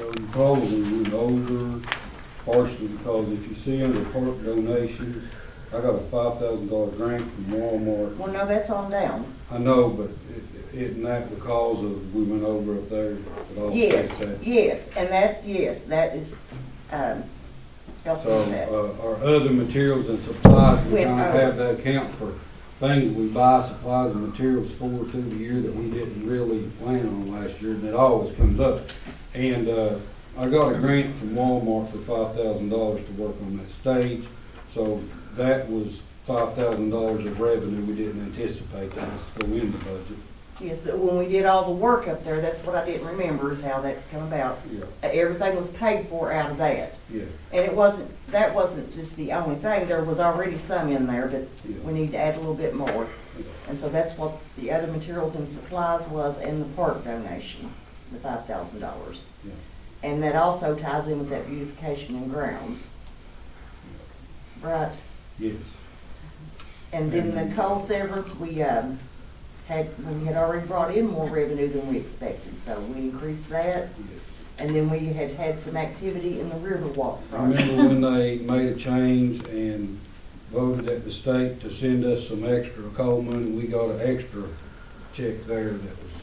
You probably went over, partially because if you see under park donations, I got a $5,000 grant from Walmart. Well, no, that's on down. I know, but isn't that because of, we went over up there? Yes, and that is, helping with that. So, our other materials and supplies, we Went kind of over. have that account for things we buy supplies and materials for through the year that we didn't really plan on last year, and it always comes up. And, I got a grant from Walmart for $5,000 to work on that stage, so that was $5,000 of revenue we didn't anticipate that was go in the budget. Yes, but when we did all the work up there, that's what I didn't remember is how that came about. Yeah. Everything was paid for out of that. Yeah. And that wasn't just the only thing, there was already some in there, but Yeah. we need to add a little bit more. Yeah. And so that's what the other materials and supplies was, and the park donation, the $5,000. Yeah. And that also ties in with that beautification and grounds. Right? Yes. And then the coal severance, we had already brought in more revenue than we expected, so we increased that. Yes. And then we had some activity in the Riverwalk I project. remember when they made a change and voted at the state to send us some extra coal money, we got an extra check there that was,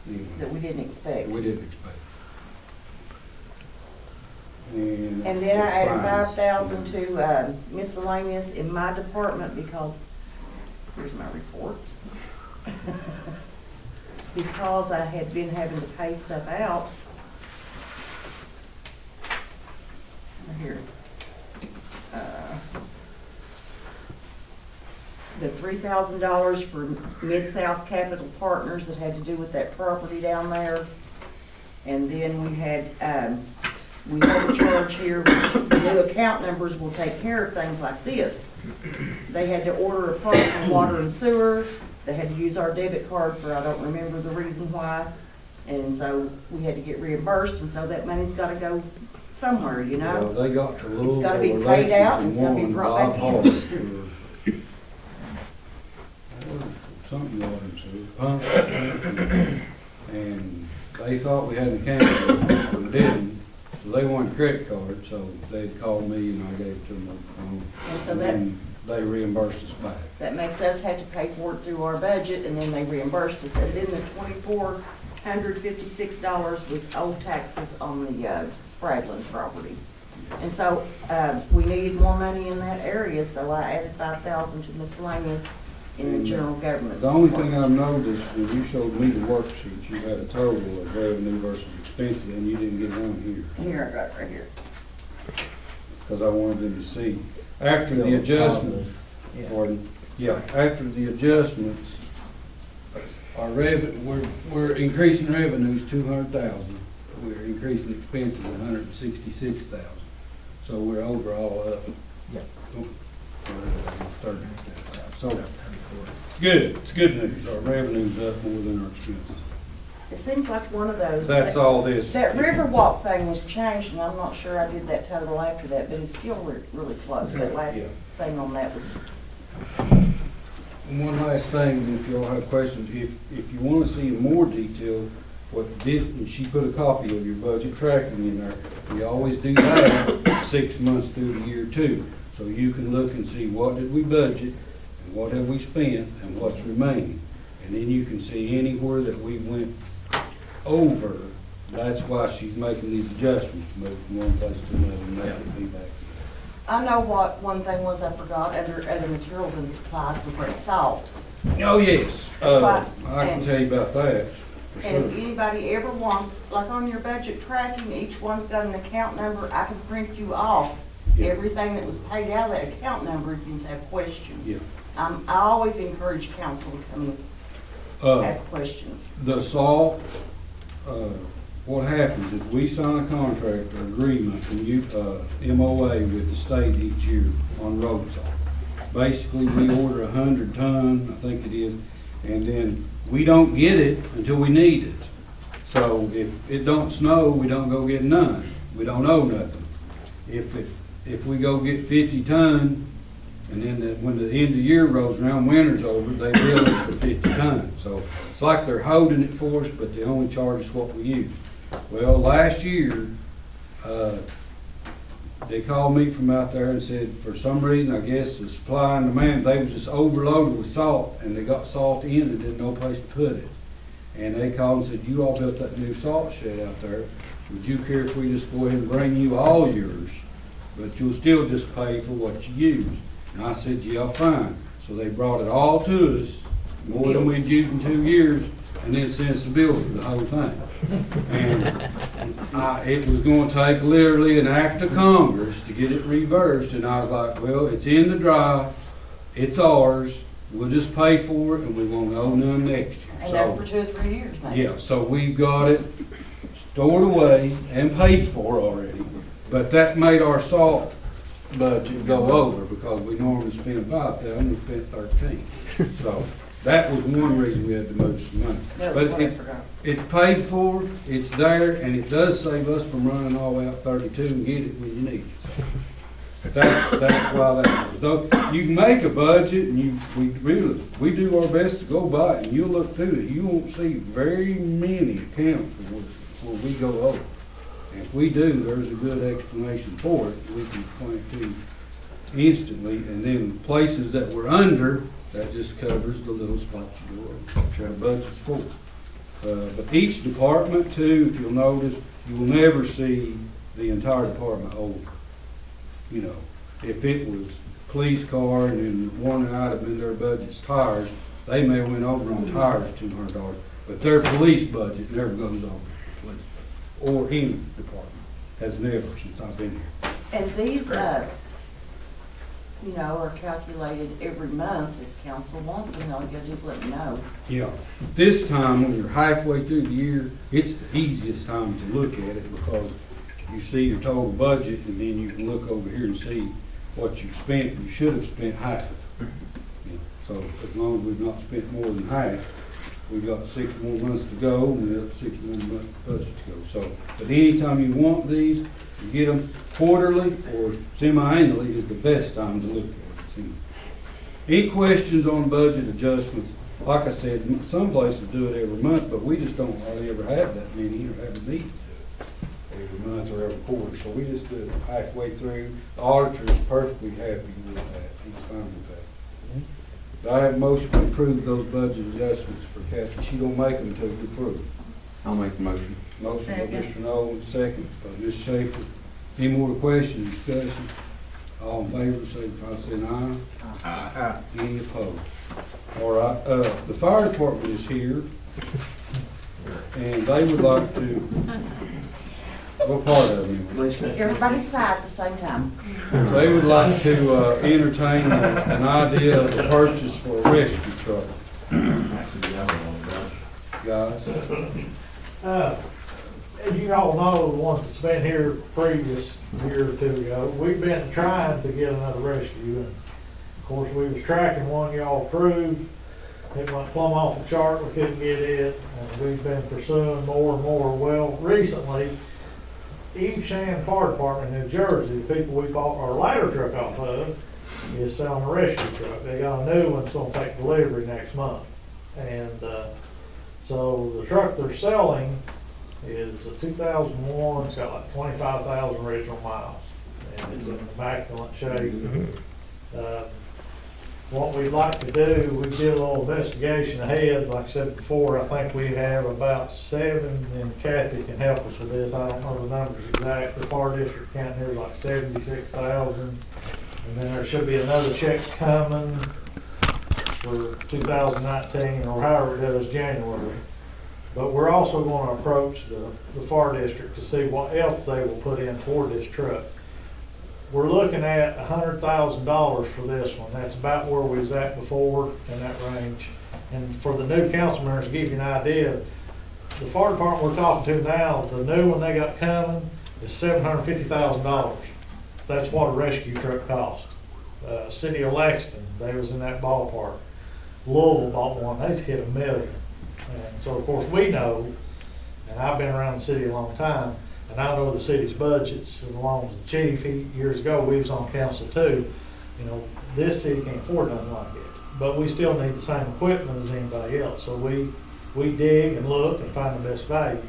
anyway, That we didn't expect. we didn't expect. And And then I added signs. 5,000 to miscellaneous in my department because, here's my reports. Because I had been having to pay stuff out. Here. The $3,000 for Mid-South Capital Partners that had to do with that property down there. And then we had a charge here, the new account numbers will take care of things like this. They had to order a part from water and sewer, they had to use our debit card for, I don't remember the reason why, and so we had to get reimbursed, and so that money's gotta go somewhere, you know? Well, they got to Louisville gotta be paid Elections out, and it's gotta be won brought Bob back in. Hart for something water and sewer, pump, something. And they thought we had an account, but we didn't. So they wanted a credit card, so they called me and I gave it to them on the phone. And so And then they reimbursed us back. That makes us have to pay for it through our budget, and then they reimbursed us. And then the $2,456 was old taxes on the Spradlin property. And so we needed more money in that area, so I added 5,000 to miscellaneous in the general government. The only thing I've noticed, when you showed me the worksheet, you had a total of revenue versus expenses, and you didn't get one here. Here, I got it right here. Because I wanted them to see. After the adjustments, pardon? Yeah, after the adjustments, our we're increasing revenues 200,000. We're increasing expenses 166,000. So we're overall up. Yep. So, it's good news. Our revenue's up more than our expenses. It seems like one of those. That's all this. That Riverwalk thing was changed, and I'm not sure I did that total after that, but it's still really close. That last Yeah. thing on that was, And one last thing, if you all have questions, if you want to see in more detail, and she put a copy of your budget tracking in there. We always do that 6 months through the year too. So you can look and see what did we budget, and what have we spent, and what's remaining. And then you can see anywhere that we went over. That's why she's making these adjustments, move from one place to another and make it be back. I know what one thing was I forgot under other materials and supplies was that salt. Oh, yes. That's right. I can tell you about that, for And if sure. anybody ever wants, like on your budget tracking, each one's got an account number, I can print you off Yeah. everything that was paid out of that account number if you have questions. Yeah. I always encourage council to come Uh, and ask questions. The salt, what happens is we sign a contract or agreement and MOA with the state each year on road salt. Basically, we order 100 ton, I think it is, and then we don't get it until we need it. So if it don't snow, we don't go get none. We don't owe nothing. If we go get 50 ton, and then when the end of the year rolls around, winter's over, they bill us for 50 tons. So it's like they're holding it for us, but they only charge us what we use. Well, last year, they called me from out there and said, for some reason, I guess the supply and demand, they was just overloaded with salt, and they got salt in and didn't know place to put it. And they called and said, you all built that new salt shed out there. Would you care if we just go ahead and bring you all yours, but you'll still just pay for what you use? And I said, yeah, fine. So they brought it all to us, more than we'd used in 2 years, and then sent us a bill for the whole thing. And it was going to take literally an act of Congress to get it reversed, and I was like, well, it's in the drive, it's ours, we'll just pay for it, and we won't owe none next year. And that for 2 or 3 years, maybe. Yeah, so we've got it stored away and paid for already, but that made our salt budget go over, because we normally spend 5,000, we spent 13. So that was one reason we had to move some money. That was But what I forgot. it's paid for, it's there, and it does save us from running all the way out 32 and get it when you need it. So that's why that was. Though you can make a budget, and we do our best to go by it, and you'll look through it. You won't see very many accounts where we go over. And if we do, there's a good explanation for it. We can point to instantly, and then places that we're under, that just covers the little spots you go over, which our budget's for. But each department too, if you'll notice, you will never see the entire department over. You know, if it was police car and then one item in their budget's tires, they may have went over on tires $200, but their police budget never goes over the police budget, or any department, has never since I've been here. And these, you know, are calculated every month if council wants them, all you gotta do is let me know. Yeah, this time when you're halfway through the year, it's the easiest time to look at it, because you see your total budget, and then you can look over here and see what you spent. You should have spent half. Yeah, so as long as we've not spent more than half, we've got 6 more months to go, and we've got 6 more months budget to go. So, but anytime you want these, you get them quarterly or semi-annually is the best time to look at it. See? Any questions on budget adjustments? Like I said, some places do it every month, but we just don't hardly ever have that many or have a need to do it every month or every quarter. So we just do it halfway through. The auditor is perfectly happy with that. He's fine with that. Do I have a motion to approve those budget adjustments for Kathy? She don't make them until we approve. I'll make the motion. Motion by Second. Mr. Nolan, second by Ms. Schaefer. Any more questions, discussion? All in favor, signify by saying aye. Any opposed? All right, the fire department is here, and they would like to, what part of it? Everybody sigh at the same time. They would like to entertain an idea of a purchase for a rescue truck. Guys? As you all know, the ones that's been here previous year or two ago, we've been trying to get another rescue. And of course, we was tracking one y'all approved. It went plumb off the chart, we couldn't get it, and we've been pursuing more and more. Well, recently, Evesham Fire Department in New Jersey, the people we bought our ladder truck off of, is selling a rescue truck. They got a new one that's gonna take delivery next month. And so the truck they're selling is a 2001, it's got like 25,000 original miles, and it's in immaculate shape. What we'd like to do, we did a little investigation ahead. Like I said before, I think we have about 7, and Kathy can help us with this, I don't know the numbers exact. The fire district counting here is like 76,000, and then there should be another check coming for 2019, or however it does, January. But we're also going to approach the fire district to see what else they will put in for this truck. We're looking at $100,000 for this one. That's about where we was at before, in that range. And for the new council members, to give you an idea, the fire department we're talking to now, the new one they got coming is $750,000. That's what a rescue truck costs. City of Lexington, they was in that ballpark. Louisville bought one, they hit $1 million. And so of course we know, and I've been around the city a long time, and I know the city's budgets, and along with the chief, years ago, we was on council too. You know, this city can't afford nothing like it, but we still need the same equipment as anybody else. So we dig and look and find the best value.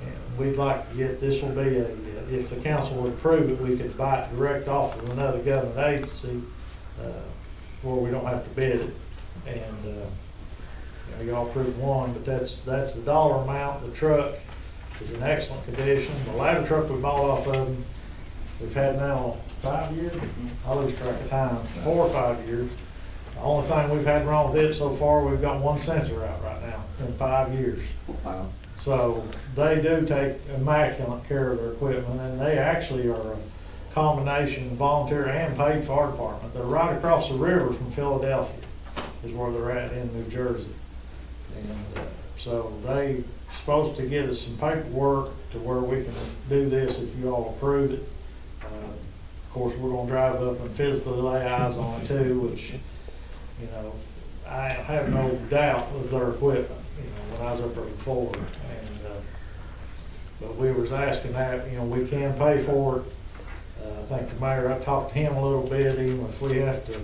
And we'd like to get, this will be if the council would approve it, we could buy it direct off of another government agency, where we don't have to bid it. And, y'all approved one, but that's the dollar amount. The truck is in excellent condition. The ladder truck we bought off of them, we've had now 5 years, I lose track of time, 4 or 5 years. The only thing we've had wrong with it so far, we've got one sensor out right now in 5 years. Wow. So they do take immaculate care of their equipment, and they actually are a combination volunteer and paid fire department. They're right across the river from Philadelphia is where they're at in New Jersey. And so they supposed to get us some paperwork to where we can do this if you all approve it. Of course, we're gonna drive up and physically lay eyes on it too, which, I have no doubt of their equipment, when I was up there before. And, but we was asking that, we can pay for it. I think the mayor, I talked to him a little bit, even if we have to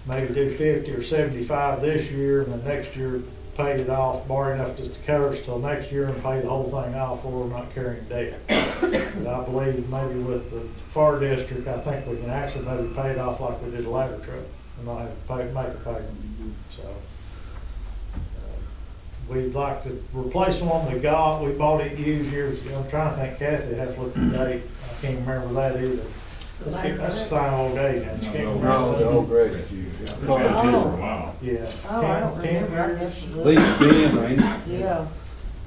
maybe do 50 or 75 this year, and then next year pay it off, borrow enough just to cover us till next year and pay the whole thing off, or we're not carrying debt. But I believe maybe with the fire district, I think we can actually maybe pay it off like we did the ladder truck, and not have to make a payment. So we'd like to replace the one we got. We bought it used years ago. I'm trying to think, Kathy, I have to look at the date. I can't remember that either. That's the same old age. I just can't remember. No, the old grader. It's been here for a while. Yeah. Oh, I don't 10 remember. years. At least 10, ain't it? Yeah.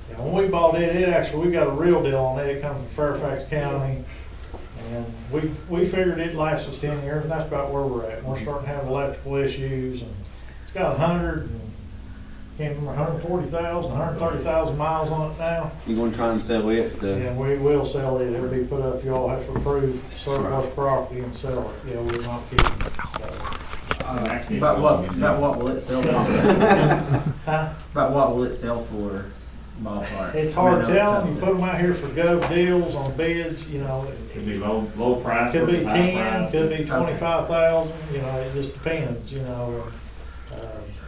Yeah, when we bought it, we got a real deal on it. It comes from Fairfax County. And we figured it'd last us 10 years, and that's about where we're at. We're starting to have electrical issues, and it's got 140,000, 130,000 miles on it now. You gonna try and sell it? And we will sell it. It'll be put up. You all have to approve surplus property and sell it. Yeah, we're not kidding. So, About what will it sell for? huh? About what will it sell for, ballpark? It's hard I know telling. You tough. put them out here for gov deals on bids, Could be low price. Could be high 10, price. could be 25,000, it just depends,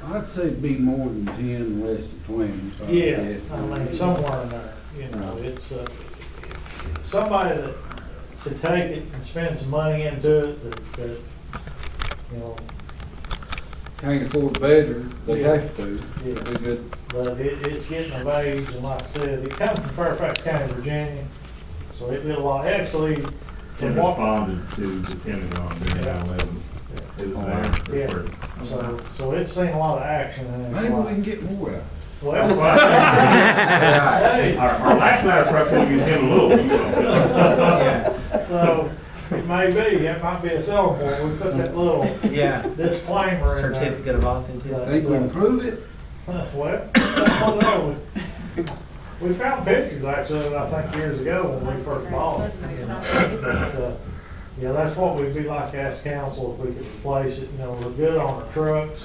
I'd say it'd be more than 10 and less than 20. so Yeah, guess. I mean, somewhere in there, it's, somebody that could take it and spend some money into it, that, Can't afford better, they Yeah. have to. Yeah. They're good. but it's getting of age, and like I said, it comes from Fairfax County, Virginia, so it did a lot, actually, It from what, responded to the Pentagon during 9/11. It was there. yeah, so it's seen a lot of action, and it's Maybe we like, can get more out. well, hey, Our last ladder truck said we was in a little. so, it may be, it might be a selling point, we put that little Yeah, disclaimer in there. certificate of authenticity. Think we can prove it? Well, I don't know. We found pictures actually, I think years ago when we first bought it. But, yeah, that's what we'd be like to ask council if we could replace it. We're good on our trucks.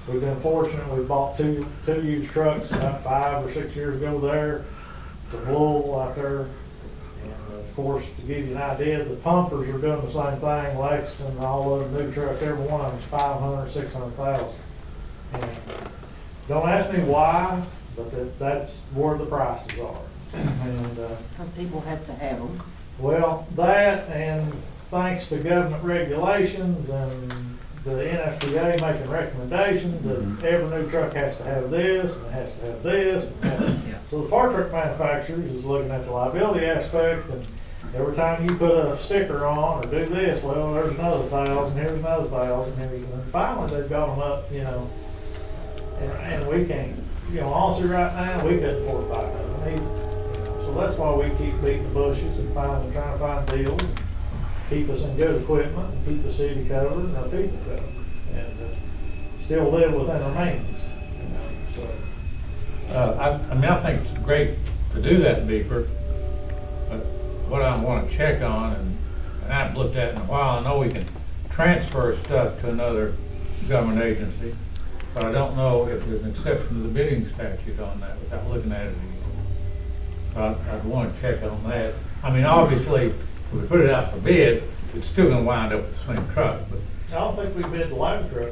We've been fortunate, we bought two used trucks about 5 or 6 years ago there. From Louisville out there. And of course, to give you an idea, the pumpers are doing the same thing. Lexington, all of the new trucks, every one of them is 500, 600,000. And don't ask me why, but that's where the prices are. And, Because people has to have them. well, that and thanks to government regulations and the NFPA making recommendations that every new truck has to have this, and it has to have this. And Yeah. so the fire truck manufacturers is looking at the liability aspect, and every time you put a sticker on or do this, well, there's another 1,000, here's another 1,000, and finally they've got them up, and we can't, honestly right now, we couldn't afford to buy them. So that's why we keep beating the bushes and trying to find deals, and keep us in good equipment, and keep the city covered and our people covered, and still live within our means, so. I think it's great to do that, Beeper, but what I want to check on, and I haven't looked at it in a while, I know we can transfer stuff to another government agency, but I don't know if there's an exception to the bidding statute on that without looking at it again. So I'd want to check on that. I mean, obviously, if we put it out for bid, it's still going to wind up with the same truck, but I don't think we bid the ladder truck.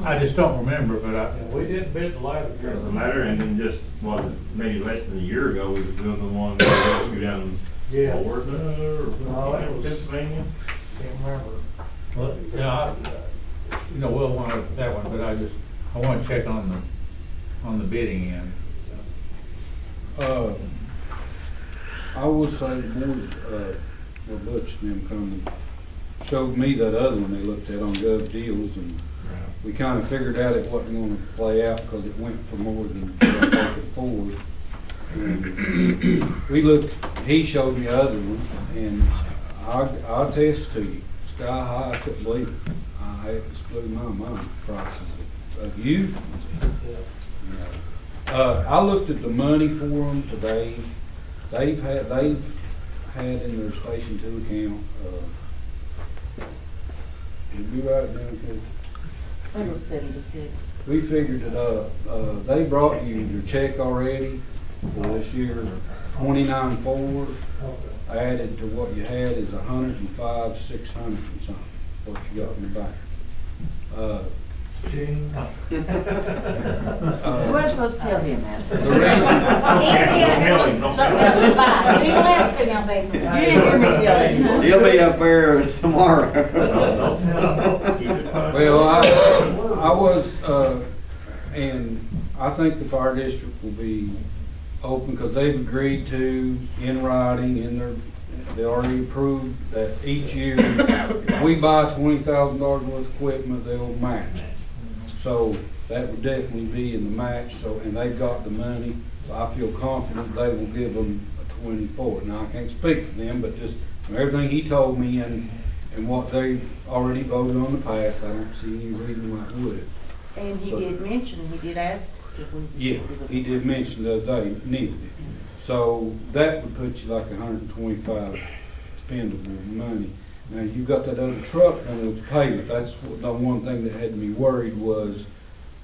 I just don't remember, but Yeah, we didn't bid the ladder. Doesn't matter, and then just, was it maybe less than a year ago, we was doing the one that rescue down Yeah. in Florida or No, it was- Pennsylvania. Can't remember. well, we'll want that one, but I want to check on the bidding end. I will say the boys, well, Butch and them come and showed me that other one they looked at on Gov Deals, and we kind of figured out it wasn't gonna play out because it went for more than what they could afford. And we looked, he showed me the other one, and I'll attest to you, sky high, I couldn't believe it. It just blew my mind, prices of used ones. I looked at the money for them today. They've had in their Station 2 account, it'd be right down here. I think it was 76. We figured it up. They brought you your check already for this year, 29.4. Added to what you had is 105,600 and something, what you got in the bank. Gene. We weren't supposed to tell him that. The reason, Something else is fine. You don't have to now, baby. You didn't hear me tell him. He'll be up there tomorrow. well, I was, and I think the fire district will be open because they've agreed to, in writing, they already approved that each year, if we buy $20,000 worth of equipment, they'll match. So that would definitely be in the match, so, and they've got the money, so I feel confident they will give them a 24. Now, I can't speak for them, but just from everything he told me and what they've already voted on in the past, I don't see any reason why it would. And he So- did mention, he did ask if we. Yeah, he did mention the other day, needed it. So that would put you like 125 spendable money. Now, you've got that other truck coming with the payment. That's the one thing that had me worried was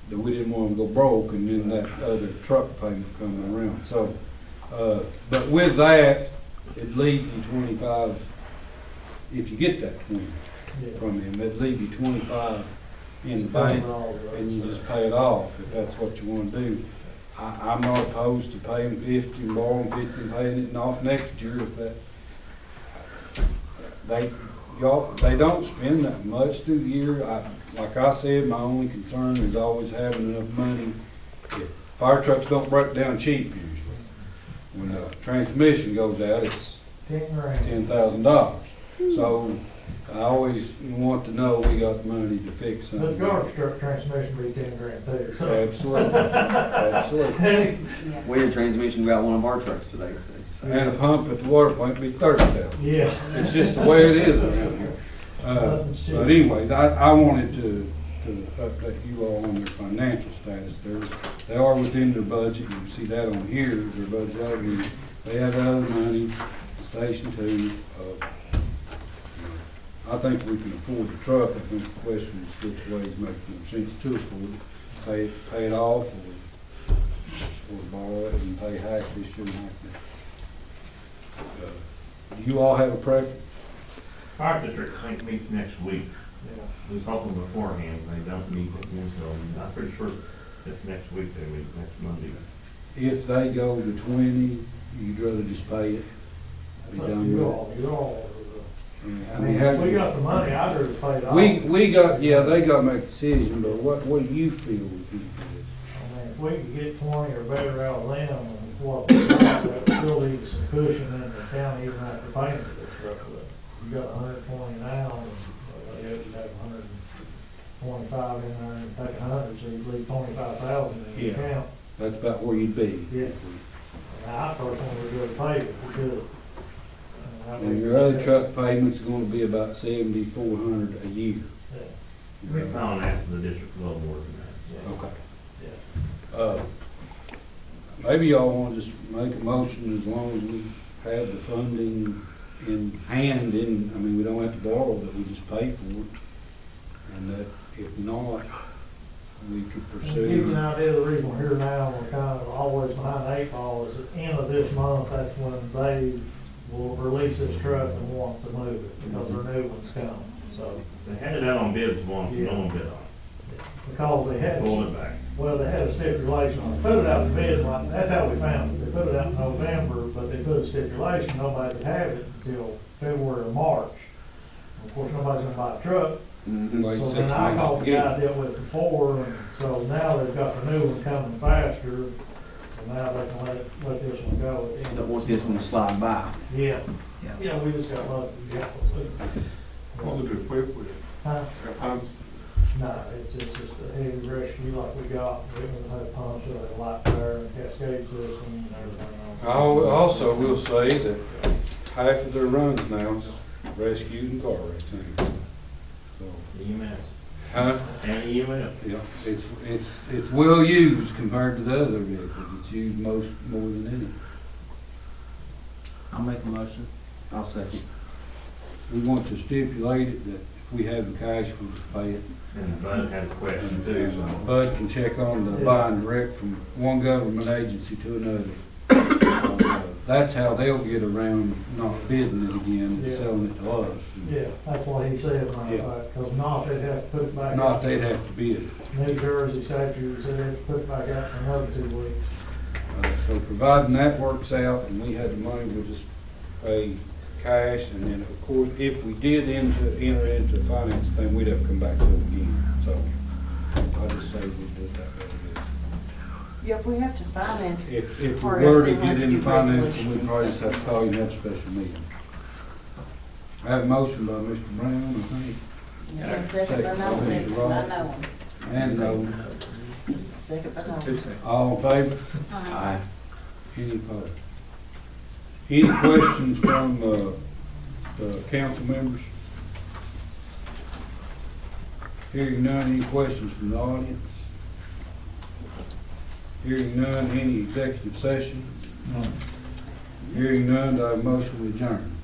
that we didn't want to go broke and then that other truck payment coming around. So, but with that, it'd leave you 25, if you get that 20 from him, it'd leave you 25 in the bank and you just pay it off if that's what you want to do. I'm not opposed to paying 50 and borrowing 50 and paying it off next year if that, they don't spend that much through the year. Like I said, my only concern is always having enough money. If fire trucks don't break down cheap usually. When the transmission goes out, it's $10,000. So I always want to know we got the money to fix The something. garbage truck transmission be 10 grand too. So. Absolutely, absolutely. We had a transmission got one of our trucks today. And a pump at the water plant be $30,000. Yeah. It's just the way it is around here. But anyway, I wanted to update you all on their financial status. They are within their budget. You can see that on here, their budget. They have other money, Station 2. I think we can afford the truck. I think the question is which ways make more sense to afford it. Pay it off or borrow it and pay half this year and half next. Do you all have a preference? Fire district, I think, meets next week. We was hoping beforehand, they don't meet again, so I'm pretty sure it's next week they meet, next Monday. If they go to 20, you'd rather just pay it? Be done with it? I mean, if we got the money, I'd rather pay it off. We got, yeah, they got to make a decision, but what do you feel would be good? I mean, if we could get 20 or better out of them, and what we got, that would still leave some cushion in the county even after paying for this truck. You got 120 now, and you have 125 in there, and take 100, so you leave 25,000 in the Yeah. account. That's about where you'd be. Yeah. Now, I personally would go to pay it if we could. And your other truck payment's gonna be about $7,400 a year. Yeah. We found asking the district a little more than that. Okay. Yeah. Maybe y'all wanna just make a motion as long as we have the funding in hand, I mean, we don't have to borrow, but we just pay for it. And that if not, we could To give you an pursue. idea, the reason we're here now, we're kind of always behind the 8 ball, is at the end of this month, that's when they will release this truck and want to move it, because their new one's coming, so. They handed out on bids once, and no one bid on it. because they had. Pull it back. Well, they had a stipulation on it, put it out to bid, like, that's how we found it, they put it out in November, but they put a stipulation, nobody could have it until February or March. Of course, nobody's gonna buy a truck, Mhm. Wait so 6 then I months called to the get guy I it. dealt with before, and so now they've got the new one coming faster, so now they can let this one go at the end. Don't want this one to slide by. Yeah, Yeah. yeah, we just got lucky, yeah. Was it equipped with Huh? pumps? No, it's just a heavy rescue like we got, we don't have pumps, so they light fire and cascade system and everything I on. also will say that half of their runs now is rescued and car wrecks. So, EMS. huh? And EMS. Yeah, it's well used compared to the other vehicles. It's used more than any. I'll make a motion. I'll second. We want to stipulate it that if we have the cash, we'll pay it. And Bud had a question too, so. Bud can check on the buying direct from one government agency to another. That's how they'll get around not bidding it again and Yeah. selling it to us. Yeah, that's what he said, Yeah. because not, they'd have to put it back. Not out. they'd have to bid it. New Jersey statute said they'd have to put it back out for another 2 weeks. So providing that works out and we had the money, we'll just pay cash. And then, of course, if we did enter into a finance thing, we'd have to come back to it again. So I just say we do it that way. Yeah, if we have to finance. If we part were of to it, we'll get have into do financing, resolution we'd and probably just stuff. have to call you and have a special meeting. I have a motion by Mr. Brown, I think, Yeah, second by Second. no, I know him. and no. second by no. All in favor? Aye. Any opposed? Any questions from, the council members? Hearing none, any questions from the audience? Hearing none, any executive session? Hearing none, do I have a motion to adjourn?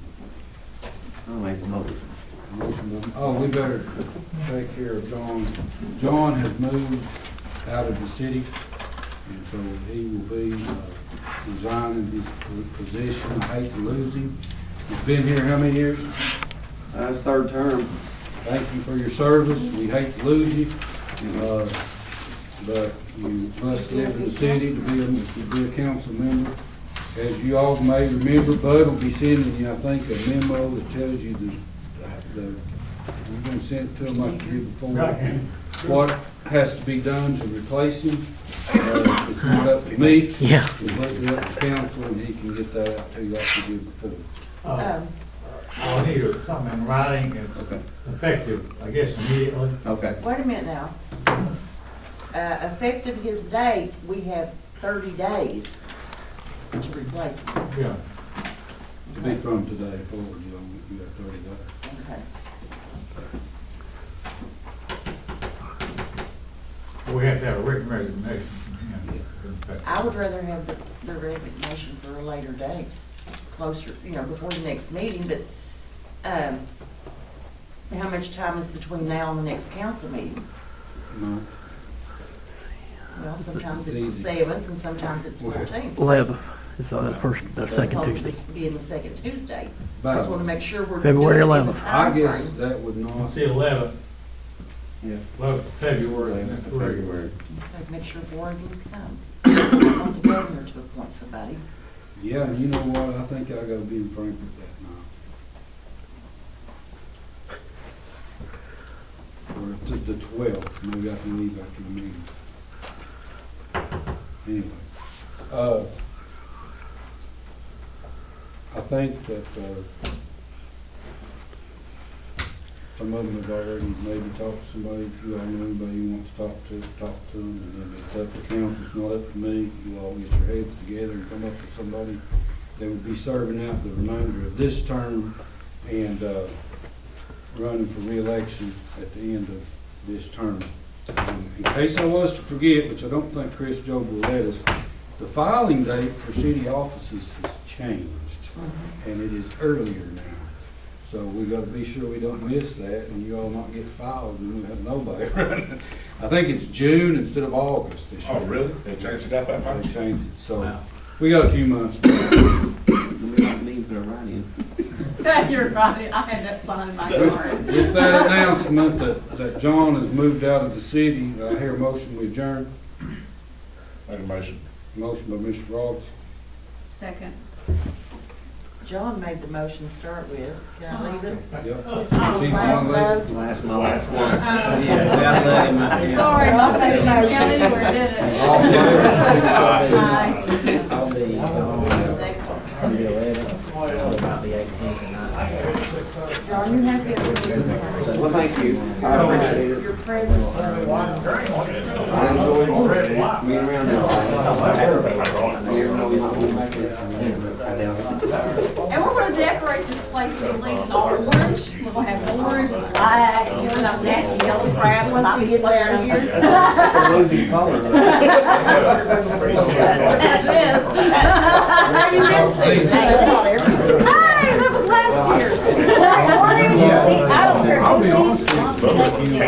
I'll make a motion. We better take care of John. John has moved out of the city, and so he will be resigning his position. I hate to lose him. He's been here how many years? That's third term. Thank you for your service. We hate to lose you, but you must live in the city to be a council member. As you all may remember, Bud will be sending you, I think, a memo that tells you we're gonna send it to him like you did before. Right. What has to be done to replace him. It's not up to me. Yeah. It's completely up to council, and he can get that out to you like he did before. I'll need something in writing and Okay. effective, I guess, immediately. Okay. Wait a minute now. Effective his date, we have 30 days to replace him. Yeah. To be from today forward, you got 30 days. Okay. We have to have a written resignation from him. I would rather have the resignation for a later date, closer, before the next meeting, but, how much time is between now and the next council meeting? No. Well, sometimes It's it's the easy. 7th and sometimes it's 14th. 11th is the first, the So second supposed to Tuesday. Be in the second Tuesday. I About- just want to make sure we're. February doing it in the 11th. I guess timeframe. that would not. It's the 11th, Yeah. 11th of February. and that's February. February. Okay, make sure Warren can come. I want the governor to appoint somebody. Yeah, and you know what, I think I gotta be in Frankfurt that night. Or the 12th, maybe I can leave after the meeting. Anyway, I think that, some of them have already maybe talked to somebody. If you all know anybody you want to talk to them, and then it's up to council, it's not up to me. You all get your heads together and come up with somebody that would be serving out the remainder of this term and, running for reelection at the end of this term. In case I was to forget, which I don't think Chris Job will let us, the filing date for city offices has changed, and it is earlier now. So we gotta be sure we don't miss that, and you all not get filed, and we have nobody running. I think it's June instead of August this year. Oh, really? They changed it up that much? They changed it, so Wow. we got a few months. We don't need to put a write in. You're right, I had that sign in my With yard. with that announcement that John has moved out of the city, I hear a motion we adjourn. Make a motion. Motion by Mr. Rogers. Second. John made the motion to start with. Can I leave it? Yep. Last Chief One lady. vote. Last, my last one. Sorry, my second didn't count anywhere, did it? All in favor? Aye. I'll be on the 11th, about the 18th and 19th. John, you happy? Well, thank you. I appreciate it. Your presence. I enjoyed being around everybody. Even though we might be back there. I doubt it. And we're gonna decorate this place with Legion all orange. We're gonna have orange, black, you know, that nasty yellow crap. Once we get there here. That's a losing color. That's it. Maybe this season. Hey, that was last year. Black, orange, see, I don't care. I'll be honest with you. It's so clean.